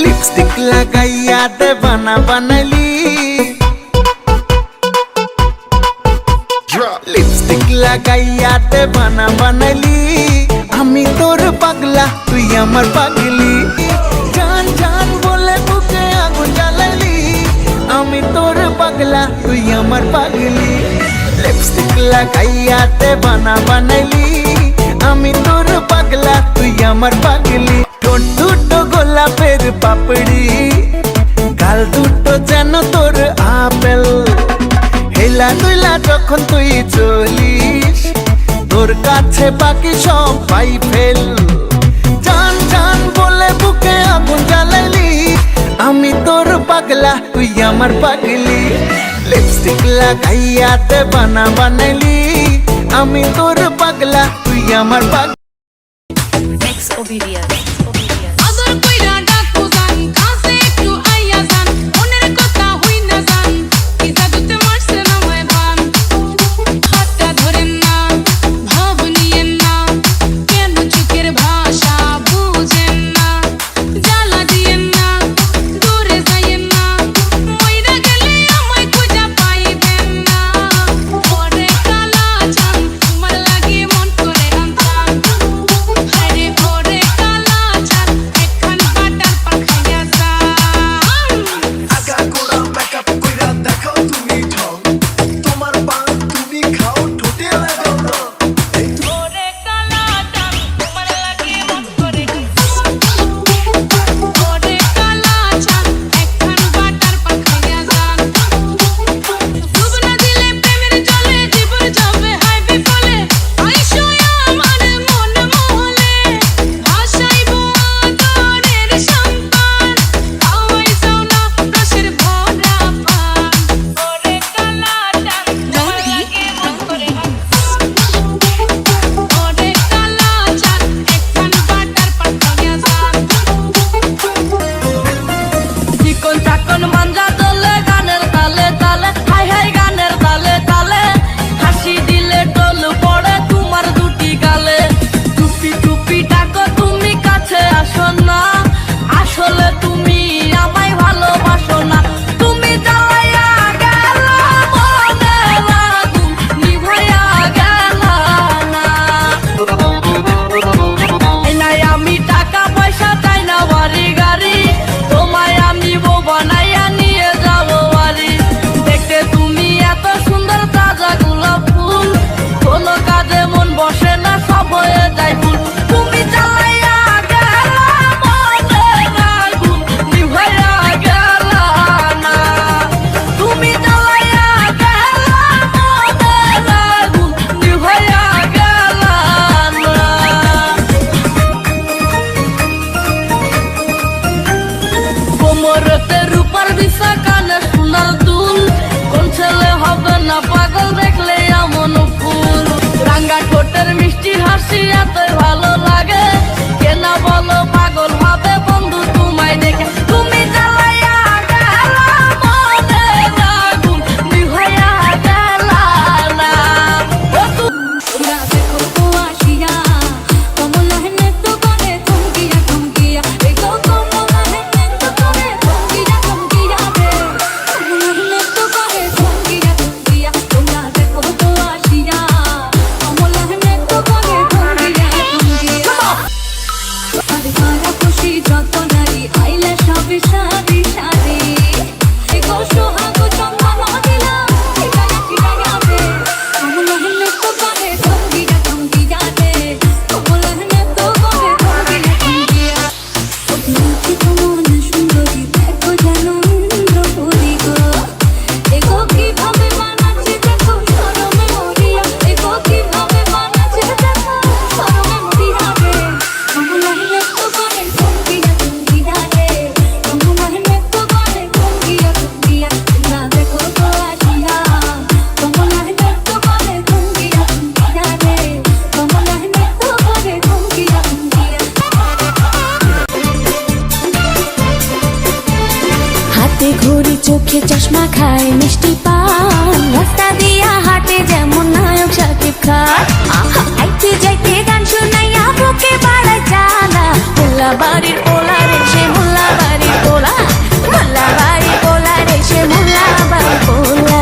Lipstick लगाइया देवाना बनली lipstick लगाइया देवाना बनली आमी तोर पागला तुई आमार पागली जान जान बोले बुके आगुन জ্বালালি आमी तोर पागला तुई आमार पागली लिपस्टिक लगाइया देवाना बनली आमी तोर पागला तुई आमार पागली ঠোঁট দুটো গোলাপের পাপড়ি গাল দুটো যেন তোর আপেল হেলা দুইলা যখন তুই চলিস তোর কাছে বাকি সবাই ফেল জান জান বলে বুকে আগুন জ্বালালি আমি তোর পাগলা তুই আমার পাগলি লিপস্টিক লাগাইয়া দেবানা বানাইলি আমি তোর পাগলা তুই আমার পাগলি পাগল দেখলে এমন ফুল রাঙ্গা ঠোঁটের মিষ্টি হাসি এত ভালো লাগে কেনা বলো পাগল হবে বন্ধু তোমায় দেখে তুমি জ্বালাইয়া গেলা মনে আগুন নিভাইয়া গেলা না ও তোমরা দেখো তো আসিয়া কমলা হেনে তো করে থমকিয়া থমকিয়া এই গো কমলা হেনে তো করে থমকিয়া থমকিয়া রে কমলা হেনে তো করে থমকিয়া থমকিয়া তোমরা দেখো তো আসিয়া কমলা হেনে তো করে থমকিয়া থমকিয়া আরে কারা খুশি যত নারী আইলে সবে সারি সারি এই গো সোহাগ চন্দন দিলা ঠিকানা ঠিকানা রে কমলা হেনে তো করে থমকিয়া থমকিয়া রে কমলা হেনে তো করে থমকিয়া থমকিয়া ও তুমি কেমন সুন্দরী দেখো জানো ইন্দ্রপুরী গো এগো কিভাবে বানাচ্ছে দেখো শরমে মরিয়া এগো কিভাবে বানাচ্ছে দেখো শরমে মরিয়া রে কমলা হেনে তো করে থমকিয়া থমকিয়া রে কমলা হেনে তো করে থমকিয়া থমকিয়া তোমরা দেখো তো আসিয়া কমলা হেনে তো করে থমকিয়া থমকিয়া রে কমলা হেনে তো করে থমকিয়া থমকিয়া হাতে ঘড়ি চোখে চশমা খায় মিষ্টি পান রাস্তা দিয়া হাটে যেমন নায়ক শাকিব খান আইতে যাইতে গান শোনাইয়া বুকে বাড়ায় জানা মোল্লা বাড়ির পোলা রে সে মোল্লা বাড়ির পোলা, মোল্লা বাড়ির পোলা রে সে মোল্লা বাড়ির পোলা।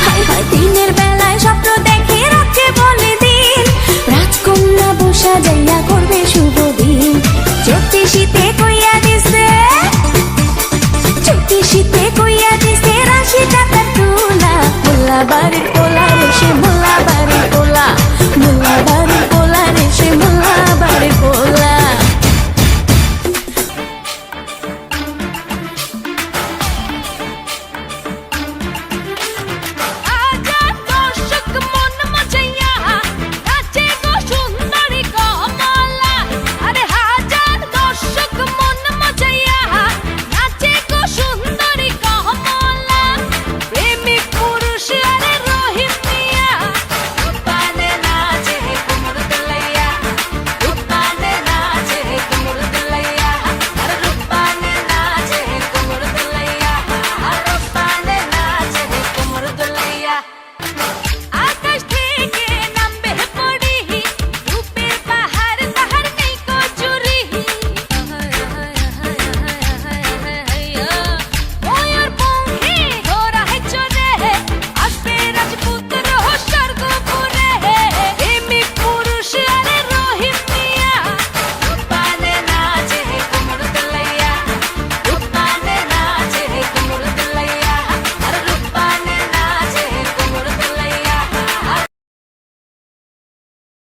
হায় হায় দিনের বেলায় স্বপ্ন দেখে রাতে বলে দিন, রাজকন্যা বসা যাইয়া